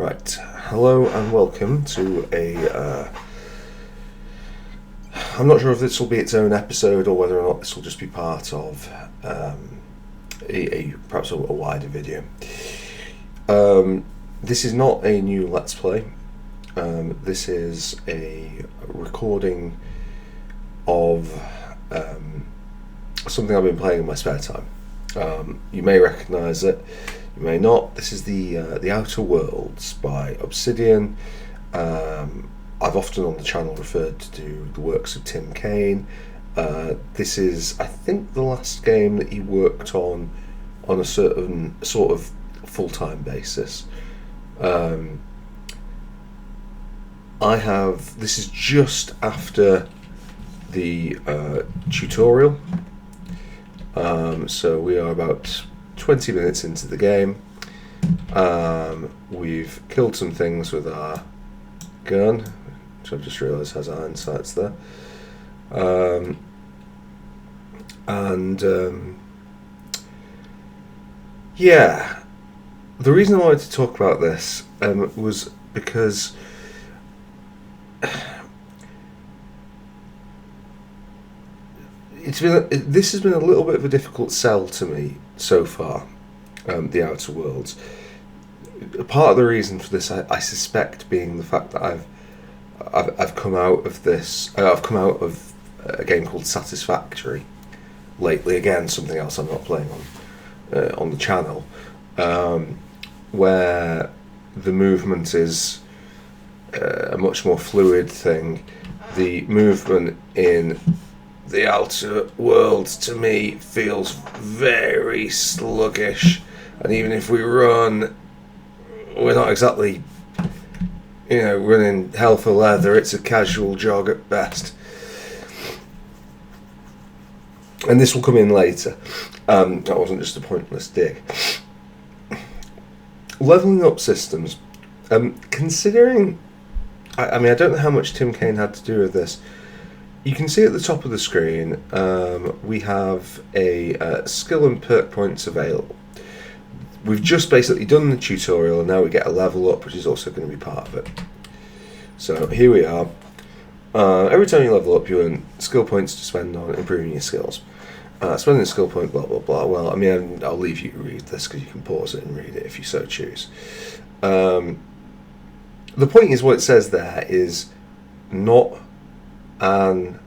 Right, hello and welcome to I'm not sure if this will be its own episode or whether or not this will just be part of perhaps a wider video. This is not a new Let's Play. This is a recording of something I've been playing in my spare time. You may recognise it, you may not. This is the Outer Worlds by Obsidian. I've often on the channel referred to the works of Tim Cain. This is, I think, the last game that he worked on a certain sort of full-time basis. This is just after the tutorial. So we are about 20 minutes into the game. We've killed some things with our gun, which I've just realised has iron sights there. Yeah, the reason I wanted to talk about this was because this has been a little bit of a difficult sell to me so far. The Outer Worlds. Part of the reason for this, I suspect, being the fact that I've come out of this. I've come out of a game called Satisfactory lately. Again, something else I'm not playing on the channel, where the movement is a much more fluid thing. The movement in the Outer Worlds to me feels very sluggish, and even if we run, we're not exactly, running hell for leather. It's a casual jog at best. And this will come in later. That wasn't just a pointless dig. Leveling up systems. Considering, I don't know how much Tim Cain had to do with this. You can see at the top of the screen, we have a skill and perk points available. We've just basically done the tutorial, and now we get a level up, which is also going to be part of it. So here we are. Every time you level up, you earn skill points to spend on improving your skills. Spending a skill point, blah blah blah. Well, I'll leave you to read this because you can pause it and read it if you so choose. The point is, what it says there is not an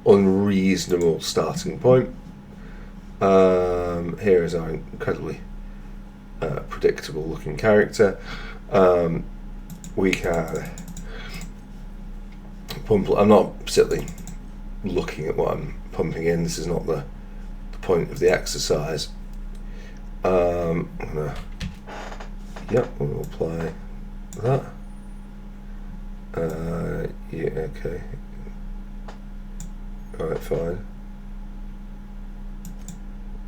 unreasonable starting point. Here is our incredibly predictable looking character. We can pump. I'm not particularly looking at what I'm pumping in. This is not the point of the exercise. We'll apply that. Yeah, okay. Alright, fine.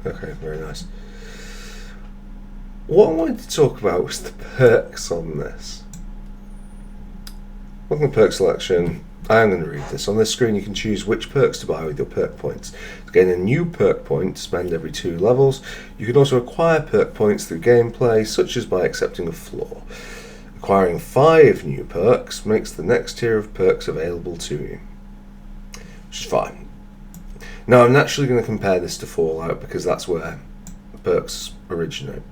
Okay, very nice. What I wanted to talk about was the perks on this. Welcome to perk selection. I am going to read this. On this screen you can choose which perks to buy with your perk points. To gain a new perk point, spend every 2 levels. You can also acquire perk points through gameplay, such as by accepting a floor. Acquiring 5 new perks makes the next tier of perks available to you, which is fine. Now I'm naturally going to compare this to Fallout because that's where perks originate.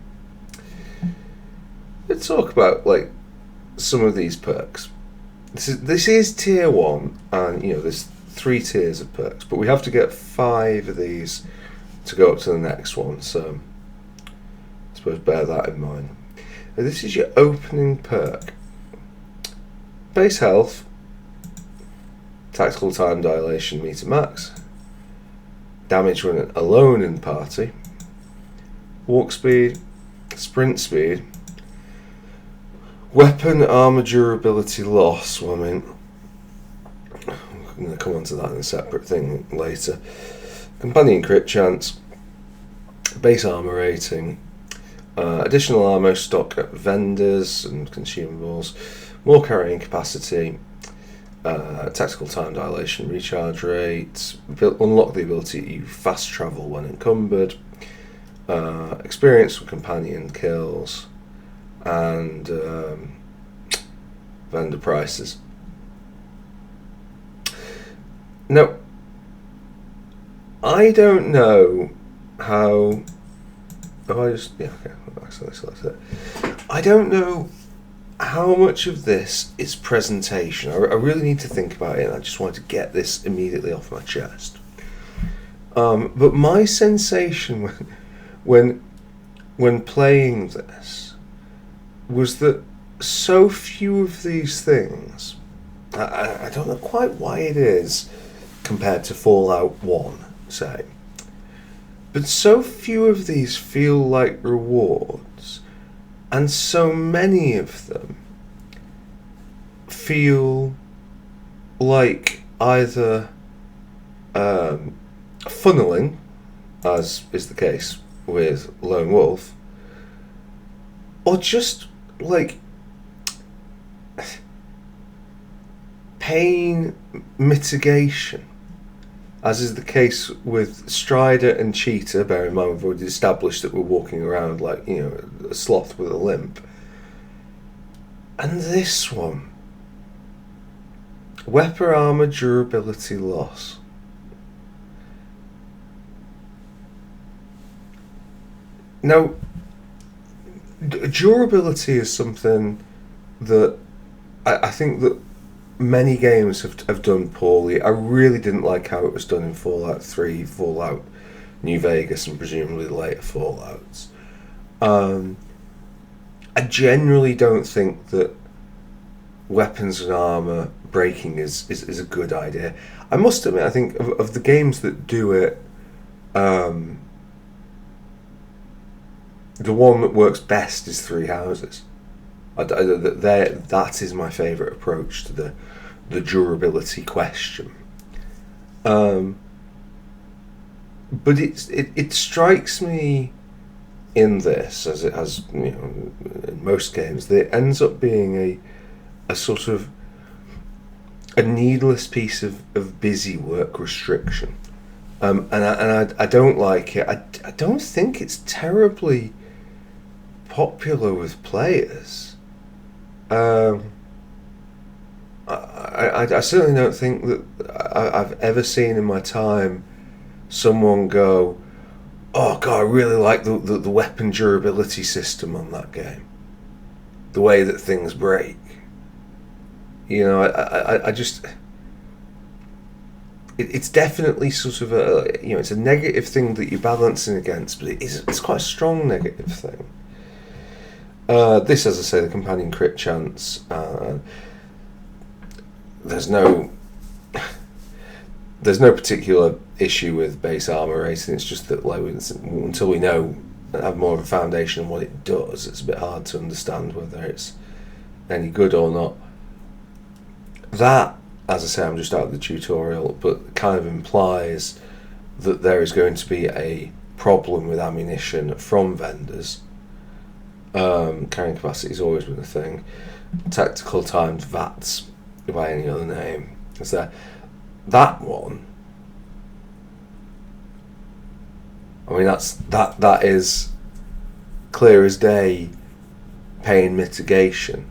Let's talk about some of these perks. This is tier 1, and there's 3 tiers of perks, but we have to get 5 of these to go up to the next one. So I suppose bear that in mind. Now, this is your opening perk. Base health, tactical time dilation meter max, damage when alone in party, walk speed, sprint speed, weapon armor durability loss. Well, I'm going to come on to that in a separate thing later. Companion crit chance, base armor rating, additional ammo stock at vendors and consumables, more carrying capacity, tactical time dilation recharge rate, unlock the ability to fast travel when encumbered, experience with companion kills, and vendor prices. Now, I don't know how. Oh, accidentally selected it. I don't know how much of this is presentation. I really need to think about it, and I just wanted to get this immediately off my chest. But my sensation when playing this was that so few of these things, I don't know quite why it is compared to Fallout 1, say, but so few of these feel like rewards, and so many of them feel like either funneling, as is the case with Lone Wolf, or just like pain mitigation, as is the case with Strider and Cheetah. Bear in mind, we've already established that we're walking around like, a sloth with a limp. And this one, weapon armor durability loss. Now, durability is something that I think that many games have done poorly. I really didn't like how it was done in Fallout 3, Fallout New Vegas, and presumably the later Fallouts. I generally don't think that weapons and armor breaking is a good idea. I must admit, I think of the games that do it, the one that works best is Three Houses. That is my favourite approach to the durability question. But it strikes me in this, as it has in most games, that it ends up being a sort of a needless piece of busy work restriction. And I don't like it. I don't think it's terribly popular with players. I certainly don't think that I've ever seen in my time someone go, "Oh God, I really like the weapon durability system on that game. The way that things break." I just... It's definitely sort of it's a negative thing that you're balancing against, but it's quite a strong negative thing. This, as I say, the companion crit chance, there's no particular issue with base armor rating. It's just that until we have more of a foundation on what it does, it's a bit hard to understand whether it's any good or not. That, as I say, I'm just out of the tutorial, but kind of implies that there is going to be a problem with ammunition from vendors. Carrying capacity has always been a thing. Tactical timed VATs, by any other name, is there. That one, I mean, that is clear as day pain mitigation.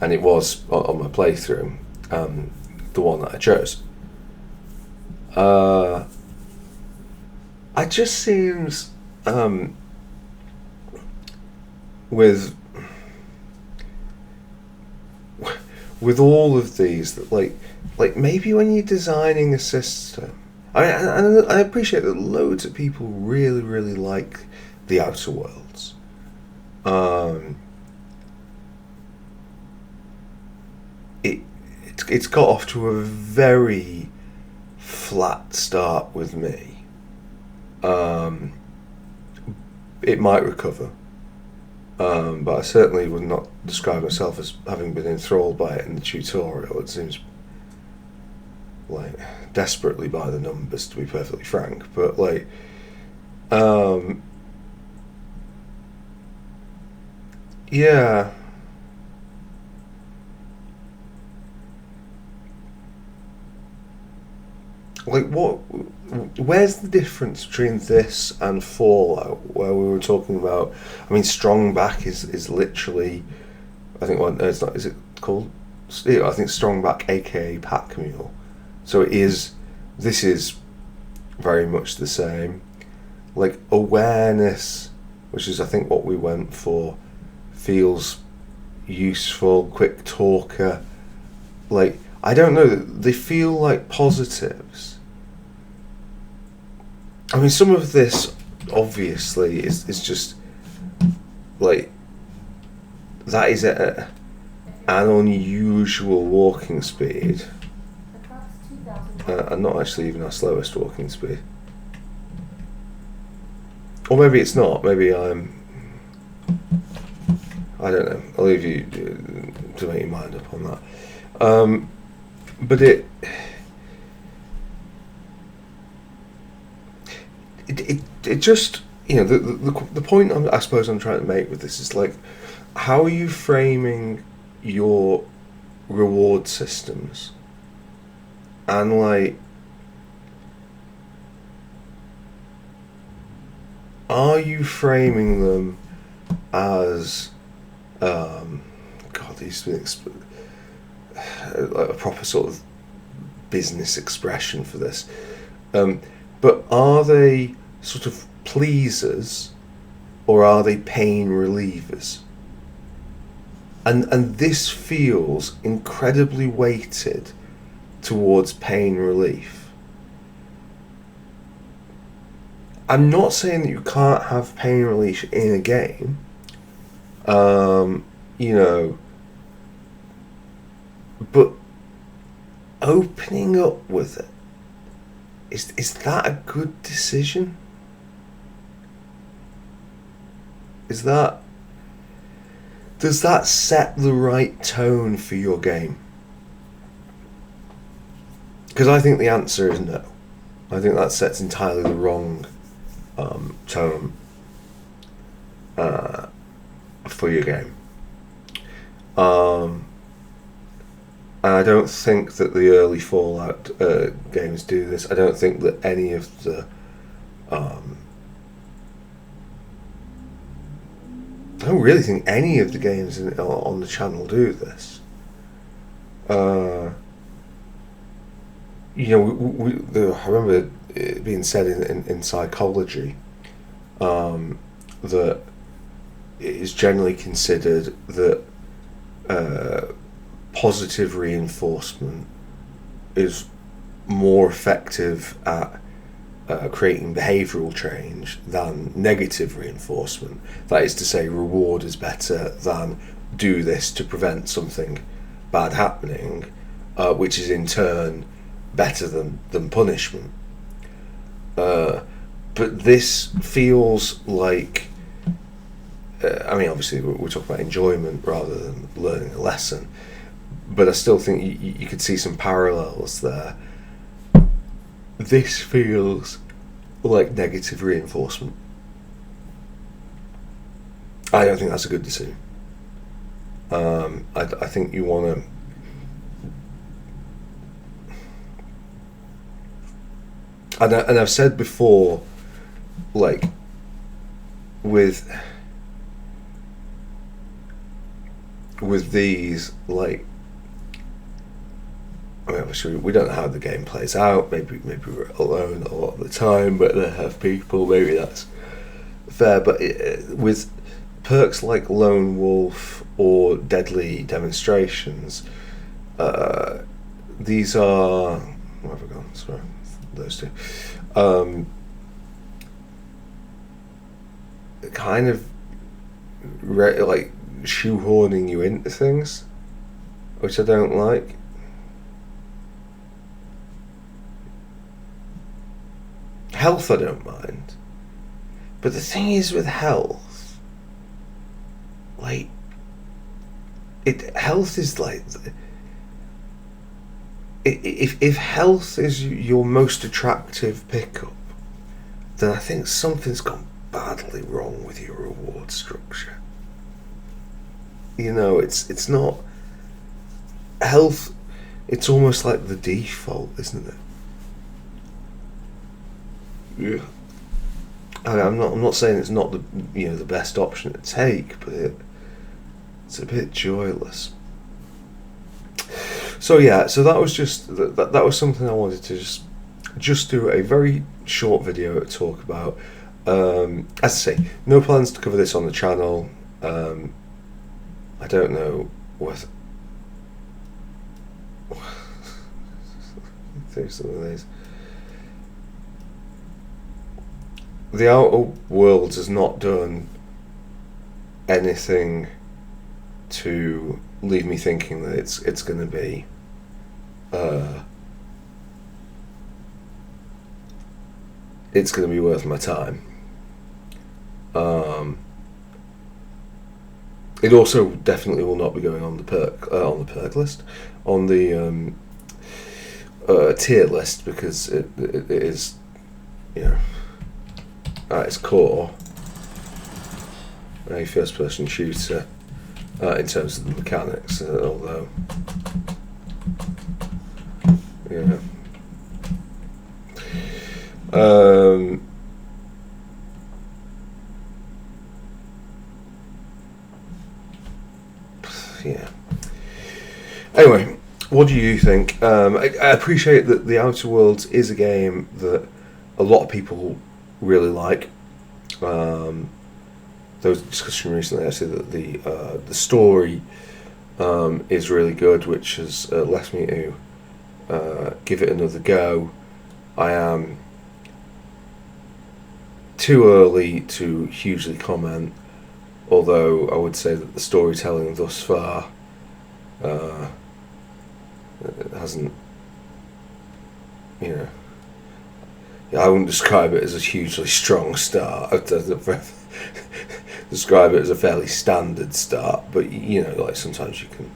And it was on my playthrough, the one that I chose. It just seems with all of these that like maybe when you're designing a system, I appreciate that loads of people really, really like the Outer Worlds. It's got off to a very flat start with me. It might recover, but I certainly would not describe myself as having been enthralled by it in the tutorial. It seems like desperately by the numbers, to be perfectly frank. But yeah. Where's the difference between this and Fallout, where we were talking about, I mean, strong back is literally I think one. It's not. Is it called? Yeah, I think Strongback, aka Pack Mule. So it is. This is very much the same. Like awareness, which is I think what we went for, feels useful, quick talker. Like, I don't know, they feel like positives. I mean, some of this obviously is just like, that is an unusual walking speed, and not actually even our slowest walking speed. Or maybe it's not. Maybe I don't know. I'll leave you to make your mind up on that. But it just, the point I suppose I'm trying to make with this is like, how are you framing your reward systems, and like, are you framing them as God, these like a proper sort of business expression for this, but are they sort of pleasers, or are they pain relievers? And this feels incredibly weighted towards pain relief. I'm not saying that you can't have pain relief in a game, but opening up with it, is that a good decision? Does that set the right tone for your game? Because I think the answer is no. I think that sets entirely the wrong tone for your game. And I don't think that the early Fallout games do this. I don't think that any of the I don't really think any of the games on the channel do this. I remember it being said in psychology that it is generally considered that positive reinforcement is more effective at creating behavioural change than negative reinforcement. That is to say, reward is better than do this to prevent something bad happening, which is in turn better than punishment. But this feels like, obviously we're talking about enjoyment rather than learning a lesson, but I still think you could see some parallels there. This feels like negative reinforcement. I don't think that's a good decision. I think you want to, and I've said before, like with these, like, obviously we don't know how the game plays out. Maybe we're alone a lot of the time, but they have people. Maybe that's fair. But with perks like Lone Wolf or Deadly Demonstrations, these are, where have I gone? Sorry, those two. Kind of like shoehorning you into things, which I don't like. Health I don't mind, but the thing is with health, like, health is like, if health is your most attractive pickup, then I think something's gone badly wrong with your reward structure. It's not health. It's almost like the default, isn't it? Yeah. I'm not saying it's not the best option to take, but It's a bit joyless. So yeah, so that was just that was something I wanted to just do a very short video to talk about. As I say, no plans to cover this on the channel. I don't know what. Through some of these. The Outer Worlds has not done anything to leave me thinking that it's going to be it's going to be worth my time. It also definitely will not be going on the perk list, on the tier list, because it is, you know, at its core a first-person shooter in terms of the mechanics, although yeah. Yeah. Anyway, what do you think? I appreciate that The Outer Worlds is a game that a lot of people really like. There was a discussion recently, actually, that the story is really good, which has left me to give it another go. I am too early to hugely comment, although I would say that the storytelling thus far hasn't, you know, I wouldn't describe it as a hugely strong start. I'd describe it as a fairly standard start, but you know, like sometimes you can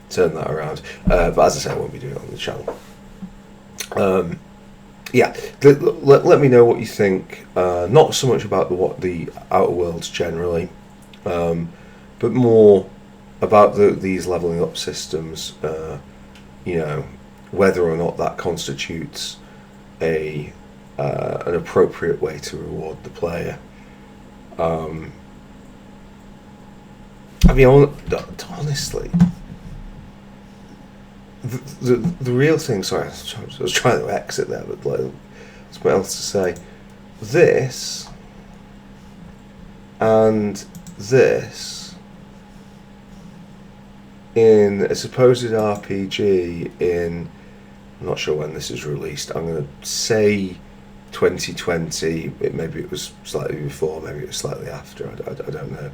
turn that around. But as I say, I won't be doing it on the channel. Yeah, let me know what you think. Not so much about the Outer Worlds generally, but more about these leveling up systems. You know, whether or not that constitutes an appropriate way to reward the player. I mean, honestly, the real thing. Sorry, I was trying to exit there, but like, something else to say. This and this in a supposed RPG in, I'm not sure when this is released. I'm going to say 2020. Maybe it was slightly before, maybe it was slightly after. I don't know.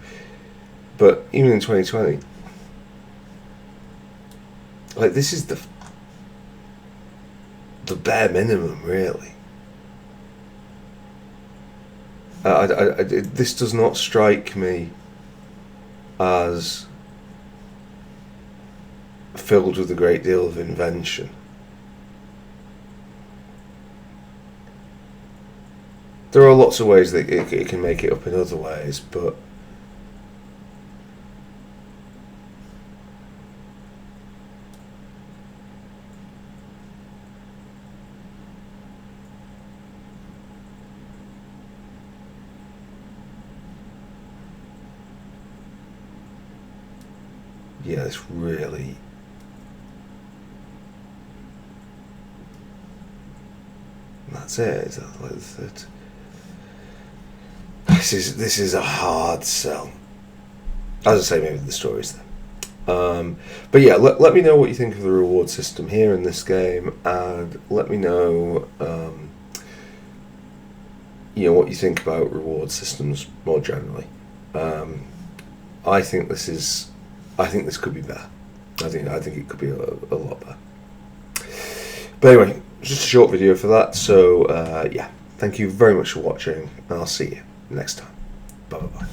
But even in 2020, like, this is the bare minimum, really. This does not strike me as filled with a great deal of invention. There are lots of ways that it can make it up in other ways, but yeah, it's really, that's it. This is a hard sell. As I say, maybe the story's there. But yeah, let me know what you think of the reward system here in this game, and let me know, you know, what you think about reward systems more generally. I think this could be better. I think it could be a lot better. But anyway, just a short video for that. So yeah, thank you very much for watching, and I'll see you next time. Bye bye.